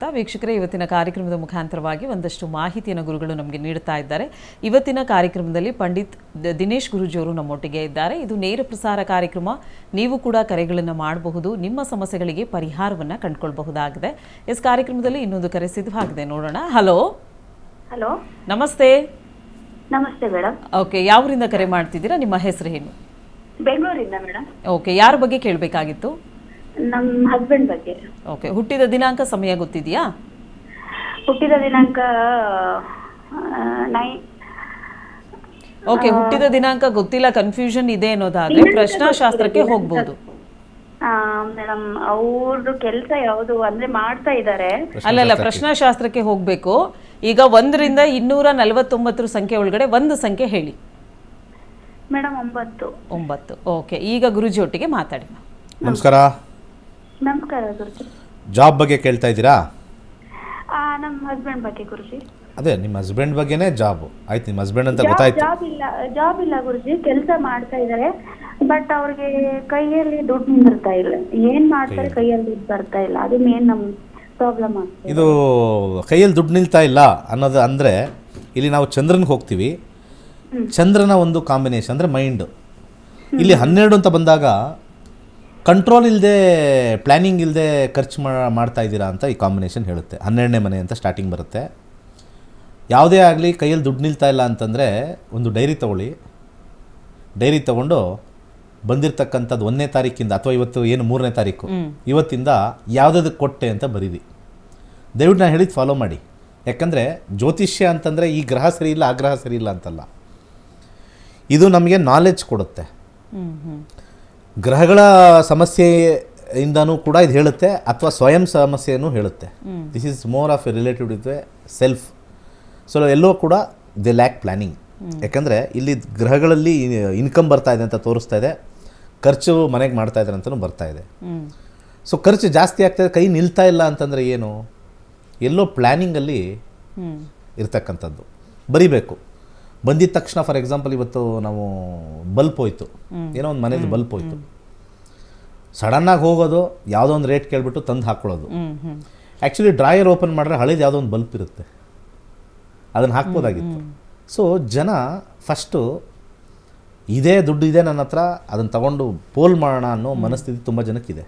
ವೀಕ್ಷಕರೇ, ಇವತ್ತಿನ ಕಾರ್ಯಕ್ರಮದ ಮುಖಾಂತರವಾಗಿ ಒಂದಷ್ಟು ಮಾಹಿತಿಯನ್ನು ಗುರುಗಳು ನಮಗೆ ನೀಡುತ್ತಾ ಇದ್ದಾರೆ. ಇವತ್ತಿನ ಕಾರ್ಯಕ್ರಮದಲ್ಲಿ ಪಂಡಿತ್ ದಿನೇಶ್ ಗುರೂಜಿಯವರು ನಮ್ಮೊಟ್ಟಿಗೆ ಇದ್ದಾರೆ. ಇದು ನೇರ ಪ್ರಸಾರ ಕಾರ್ಯಕ್ರಮ. ನೀವು ಕೂಡ ಕರೆಗಳನ್ನು ಮಾಡಬಹುದು, ನಿಮ್ಮ ಸಮಸ್ಯೆಗಳಿಗೆ ಪರಿಹಾರವನ್ನು ಕಂಡುಕೊಳ್ಳಬಹುದಾಗಿದೆ. ಇಸ್ ಕಾರ್ಯಕ್ರಮದಲ್ಲಿ ಇನ್ನೊಂದು ಕರೆ ಸಿದ್ಧವಾಗಿದೆ, ನೋಡೋಣ. ಹಲೋ ಹಲೋ, ನಮಸ್ತೆ. ನಮಸ್ತೆ ಮೇಡಮ್. ಓಕೆ, ಯಾವರಿಂದ ಕರೆ ಮಾಡ್ತಿದ್ದೀರಾ? ನಿಮ್ಮ ಹೆಸರು ಏನು? ಬೆಂಗಳೂರಿಂದ ಮೇಡಮ್. ಓಕೆ, ಯಾರ ಬಗ್ಗೆ ಕೇಳಬೇಕಾಗಿತ್ತು? ನಮ್ಮ ಹಸ್ಬೆಂಡ್ ಬಗ್ಗೆ. ಓಕೆ, ಹುಟ್ಟಿದ ದಿನಾಂಕ ಸಮಯ ಗೊತ್ತಿದೆಯಾ? ಹುಟ್ಟಿದ ದಿನಾಂಕ ಓಕೆ, ಹುಟ್ಟಿದ ದಿನಾಂಕ ಗೊತ್ತಿಲ್ಲ, ಕನ್ಫ್ಯೂಷನ್ ಇದೆ ಅನ್ನೋದಾದ್ರೆ ಪ್ರಶ್ನಾಶಾಸ್ತ್ರಕ್ಕೆ ಹೋಗ್ಬೋದು. ಮೇಡಮ್, ಅವ್ರದ್ದು ಕೆಲಸ ಯಾವುದು ಅಂದ್ರೆ ಮಾಡ್ತಾ ಇದ್ದಾರೆ. ಅಲ್ಲಲ್ಲ, ಪ್ರಶ್ನಾಶಾಸ್ತ್ರಕ್ಕೆ ಹೋಗ್ಬೇಕು. ಈಗ 1ರಿಂದ 249 ಸಂಖ್ಯೆ ಒಳಗಡೆ ಒಂದು ಸಂಖ್ಯೆ ಹೇಳಿ. ಮೇಡಮ್ 9. ಓಕೆ, ಈಗ ಗುರುಜಿ ಒಟ್ಟಿಗೆ ಮಾತಾಡಿ. ನಮಸ್ಕಾರ. ನಮಸ್ಕಾರ ಗುರುಜಿ. ಜಾಬ್ ಬಗ್ಗೆ ಕೇಳ್ತಾ ಇದ್ದೀರಾ? ನಮ್ಮ ಹಸ್ಬೆಂಡ್ ಬಗ್ಗೆ ಗುರುಜಿ. ಅದೇ ನಿಮ್ಮ ಹಸ್ಬೆಂಡ್ ಬಗ್ಗೆನೇ ಜಾಬ್. ಆಯ್ತು, ನಿಮ್ಮ ಹಸ್ಬೆಂಡ್ ಅಂತ ಗೊತ್ತಾಯ್ತು. ಜಾಬ್ ಇಲ್ಲ ಗುರುಜಿ, ಕೆಲಸ ಮಾಡ್ತಾ ಇದ್ದಾರೆ. ಬಟ್ ಅವ್ರಿಗೆ ಕೈಯಲ್ಲಿ ದುಡ್ಡು ನಿಂದಿರ್ತಾ ಇಲ್ಲ. ಏನ್ ಮಾಡ್ತಾರೆ, ಕೈಯಲ್ಲಿ ದುಡ್ಡು ಬರ್ತಾ ಇಲ್ಲ. ಅದು ಮೇನ್ ನಮ್ ಪ್ರಾಬ್ಲಮ್ ಆಗ್ತದೆ. ಇದು ಕೈಯಲ್ಲಿ ದುಡ್ಡು ನಿಲ್ತಾ ಇಲ್ಲ ಅನ್ನೋದು ಅಂದರೆ ಇಲ್ಲಿ ನಾವು ಚಂದ್ರನ್ಗೆ ಹೋಗ್ತೀವಿ. ಚಂದ್ರನ ಒಂದು ಕಾಂಬಿನೇಷನ್ ಅಂದರೆ ಮೈಂಡ್. ಇಲ್ಲಿ 12 ಅಂತ ಬಂದಾಗ ಕಂಟ್ರೋಲ್ ಇಲ್ಲದೆ, ಪ್ಲ್ಯಾನಿಂಗ್ ಇಲ್ಲದೆ ಖರ್ಚು ಮಾಡ್ತಾ ಇದ್ದೀರಾ ಅಂತ ಈ ಕಾಂಬಿನೇಷನ್ ಹೇಳುತ್ತೆ. 12ನೇ ಮನೆ ಅಂತ ಸ್ಟಾರ್ಟಿಂಗ್ ಬರುತ್ತೆ. ಯಾವುದೇ ಆಗಲಿ ಕೈಯಲ್ಲಿ ದುಡ್ಡು ನಿಲ್ತಾ ಇಲ್ಲ ಅಂತಂದರೆ ಒಂದು ಡೈರಿ ತೊಗೊಳ್ಳಿ. ಡೈರಿ ತೊಗೊಂಡು ಬಂದಿರತಕ್ಕಂಥದ್ದು 1ನೇ ತಾರೀಕಿಂದ ಅಥವಾ ಇವತ್ತು ಏನು 3ನೇ ತಾರೀಕು, ಇವತ್ತಿಂದ ಯಾವುದಕ್ಕೆ ಕೊಟ್ಟೆ ಅಂತ ಬರೀರಿ. ದಯವಿಟ್ಟು ನಾನು ಹೇಳಿದ್ದು ಫಾಲೋ ಮಾಡಿ. ಯಾಕಂದರೆ ಜ್ಯೋತಿಷ್ಯ ಅಂತಂದರೆ ಈ ಗ್ರಹ ಸರಿ ಇಲ್ಲ, ಆ ಗ್ರಹ ಸರಿ ಇಲ್ಲ ಅಂತಲ್ಲ. ಇದು ನಮಗೆ ನಾಲೆಡ್ಜ್ ಕೊಡುತ್ತೆ. ಗ್ರಹಗಳ ಸಮಸ್ಯೆಯಿಂದನೂ ಕೂಡ ಇದು ಹೇಳುತ್ತೆ, ಅಥವಾ ಸ್ವಯಂ ಸಮಸ್ಯೆಯನ್ನು ಹೇಳುತ್ತೆ. This is more of a relative with self. So ಎಲ್ಲೋ ಕೂಡ ದೆ ಲ್ಯಾಕ್ ಪ್ಲ್ಯಾನಿಂಗ್. ಯಾಕಂದರೆ ಇಲ್ಲಿ ಗ್ರಹಗಳಲ್ಲಿ ಇನ್ಕಮ್ ಬರ್ತಾ ಇದೆ ಅಂತ ತೋರಿಸ್ತಾ ಇದೆ, ಖರ್ಚು ಮನೆಗೆ ಮಾಡ್ತಾ ಇದ್ದಾರೆ ಅಂತಲೂ ಬರ್ತಾ ಇದೆ. ಸೊ ಖರ್ಚು ಜಾಸ್ತಿ ಆಗ್ತಾಯಿದೆ, ಕೈ ನಿಲ್ತಾ ಇಲ್ಲ ಅಂತಂದರೆ ಏನು? ಎಲ್ಲೋ ಪ್ಲ್ಯಾನಿಂಗಲ್ಲಿ ಇರ್ತಕ್ಕಂಥದ್ದು ಬರಿಬೇಕು. ಬಂದಿದ್ದ ತಕ್ಷಣ, ಫಾರ್ ಎಕ್ಸಾಂಪಲ್ ಇವತ್ತು ನಾವು ಬಲ್ಪ್ ಹೋಯ್ತು, ಏನೋ ಒಂದು ಮನೇದು ಬಲ್ಪ್ ಹೋಯ್ತು, ಸಡನ್ನಾಗಿ ಹೋಗೋದು, ಯಾವುದೋ ಒಂದು ರೇಟ್ ಕೇಳಿಬಿಟ್ಟು ತಂದು ಹಾಕ್ಕೊಳ್ಳೋದು. ಆ್ಯಕ್ಚುಲಿ ಡ್ರಾಯರ್ ಓಪನ್ ಮಾಡಿದ್ರೆ ಹಳೇದು ಯಾವುದೋ ಒಂದು ಬಲ್ಪ್ ಇರುತ್ತೆ, ಅದನ್ನು ಹಾಕ್ಬೋದಾಗಿತ್ತು. ಸೊ ಜನ ಫಸ್ಟು ಇದೇ ದುಡ್ಡು ಇದೆ ನನ್ನ ಹತ್ರ, ಅದನ್ನು ತಗೊಂಡು ಪೋಲ್ ಮಾಡೋಣ ಅನ್ನೋ ಮನಸ್ಥಿತಿ ತುಂಬ ಜನಕ್ಕಿದೆ.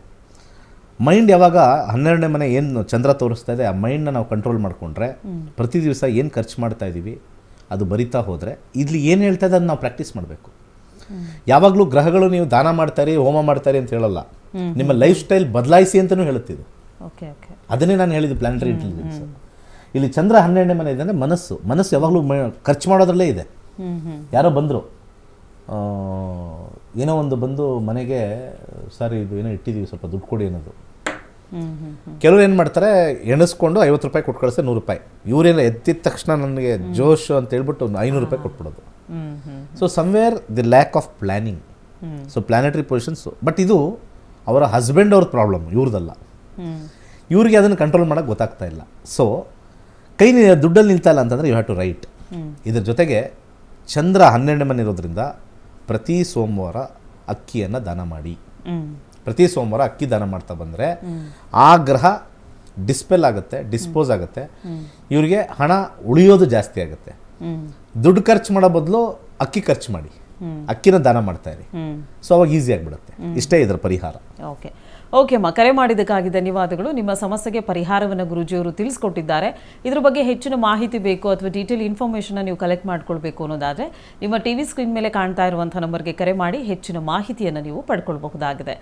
ಮೈಂಡ್ ಯಾವಾಗ 12ನೇ ಮನೆ ಏನು ಚಂದ್ರ ತೋರಿಸ್ತಾ ಇದೆ, ಆ ಮೈಂಡನ್ನ ನಾವು ಕಂಟ್ರೋಲ್ ಮಾಡಿಕೊಂಡ್ರೆ ಪ್ರತಿ ದಿವಸ ಏನು ಖರ್ಚು ಮಾಡ್ತಾ ಇದ್ದೀವಿ ಅದು ಬರಿತಾ ಹೋದರೆ, ಇಲ್ಲಿ ಏನು ಹೇಳ್ತಾ ಇದೆ ಅದನ್ನು ನಾವು ಪ್ರಾಕ್ಟೀಸ್ ಮಾಡಬೇಕು. ಯಾವಾಗಲೂ ಗ್ರಹಗಳು ನೀವು ದಾನ ಮಾಡ್ತಾರೆ, ಹೋಮ ಮಾಡ್ತಾರೆ ಅಂತ ಹೇಳಲ್ಲ, ನಿಮ್ಮ ಲೈಫ್ ಸ್ಟೈಲ್ ಬದಲಾಯಿಸಿ ಅಂತಲೂ ಹೇಳುತ್ತಿದ್ದು. ಅದನ್ನೇ ನಾನು ಹೇಳಿದ್ದು, ಪ್ಲಾನೆಟರಿ ಇಂಟೆಲಿಜೆನ್ಸ್. ಇಲ್ಲಿ ಚಂದ್ರ 12ನೇ ಮನೆ ಇದೆ ಅಂದರೆ ಮನಸ್ಸು ಯಾವಾಗಲೂ ಖರ್ಚು ಮಾಡೋದ್ರಲ್ಲೇ ಇದೆ. ಯಾರೋ ಬಂದರು, ಏನೋ ಒಂದು ಬಂದು ಮನೆಗೆ, ಸರ್ ಇದು ಏನೋ ಇಟ್ಟಿದ್ದೀವಿ, ಸ್ವಲ್ಪ ದುಡ್ಡು ಕೊಡಿ ಅನ್ನೋದು. ಕೆಲವರು ಏನು ಮಾಡ್ತಾರೆ, ಎಣಿಸ್ಕೊಂಡು 50 ರೂಪಾಯಿ ಕೊಟ್ಟು ಕಳಿಸ್ತಾರೆ, 100 ರೂಪಾಯಿ. ಇವರೇನು ಎದ್ದಿದ ತಕ್ಷಣ ನನಗೆ ಜೋಶ್ ಅಂತ ಹೇಳ್ಬಿಟ್ಟು 500 ರೂಪಾಯಿ ಕೊಟ್ಬಿಡೋದು. So somewhere the lack of planning. So planetary positions. But ಇದು ಅವರ ಹಸ್ಬೆಂಡ್ ಅವ್ರ ಪ್ರಾಬ್ಲಮ್, ಇವ್ರದ್ದಲ್ಲ. ಇವ್ರಿಗೆ ಅದನ್ನು ಕಂಟ್ರೋಲ್ ಮಾಡೋಕ್ಕೆ ಗೊತ್ತಾಗ್ತಾ ಇಲ್ಲ. ಸೊ ಕೈ ದುಡ್ಡಲ್ಲಿ ನಿಲ್ತಾ ಇಲ್ಲ ಅಂತಂದರೆ ಯು ಹ್ಯಾವ್ ಟು ರೈಟ್. ಇದ್ರ ಜೊತೆಗೆ ಚಂದ್ರ 12ನೇ ಮನೆ ಇರೋದ್ರಿಂದ ಪ್ರತಿ ಸೋಮವಾರ ಅಕ್ಕಿಯನ್ನು ದಾನ ಮಾಡಿ. ಪ್ರತಿ ಸೋಮವಾರ ಅಕ್ಕಿ ದಾನ ಮಾಡ್ತಾ ಬಂದರೆ ಆ ಗ್ರಹ ಡಿಸ್ಪೆಲ್ ಆಗುತ್ತೆ, ಡಿಸ್ಪೋಸ್ ಆಗುತ್ತೆ. ಇವರಿಗೆ ಹಣ ಉಳಿಯೋದು ಜಾಸ್ತಿ ಆಗುತ್ತೆ. ದುಡ್ಡು ಖರ್ಚು ಮಾಡೋ ಬದಲು ಅಕ್ಕಿ ಖರ್ಚು ಮಾಡಿ, ಅಕ್ಕಿನ ದಾನ ಮಾಡ್ತಾ ಇರಿ. ಸೊ ಅವಾಗ ಈಸಿ ಆಗಿಬಿಡುತ್ತೆ. ಇಷ್ಟೇ ಇದರ ಪರಿಹಾರ. ಓಕೆ ಅಮ್ಮ, ಕರೆ ಮಾಡಿದ್ದಕ್ಕಾಗಿ ಧನ್ಯವಾದಗಳು. ನಿಮ್ಮ ಸಮಸ್ಯೆಗೆ ಪರಿಹಾರವನ್ನು ಗುರೂಜಿಯವರು ತಿಳಿಸ್ಕೊಟ್ಟಿದ್ದಾರೆ. ಇದ್ರ ಬಗ್ಗೆ ಹೆಚ್ಚಿನ ಮಾಹಿತಿ ಬೇಕು ಅಥವಾ ಡೀಟೇಲ್ ಇನ್ಫಾರ್ಮೇಷನ್ನ ನೀವು ಕಲೆಕ್ಟ್ ಮಾಡ್ಕೊಳ್ಬೇಕು ಅನ್ನೋದಾದರೆ ನಿಮ್ಮ ಟಿವಿ ಸ್ಕ್ರೀನ್ ಮೇಲೆ ಕಾಣ್ತಾ ಇರುವಂಥ ನಂಬರ್ಗೆ ಕರೆ ಮಾಡಿ ಹೆಚ್ಚಿನ ಮಾಹಿತಿಯನ್ನು ನೀವು ಪಡ್ಕೊಳ್ಬಹುದಾಗಿದೆ.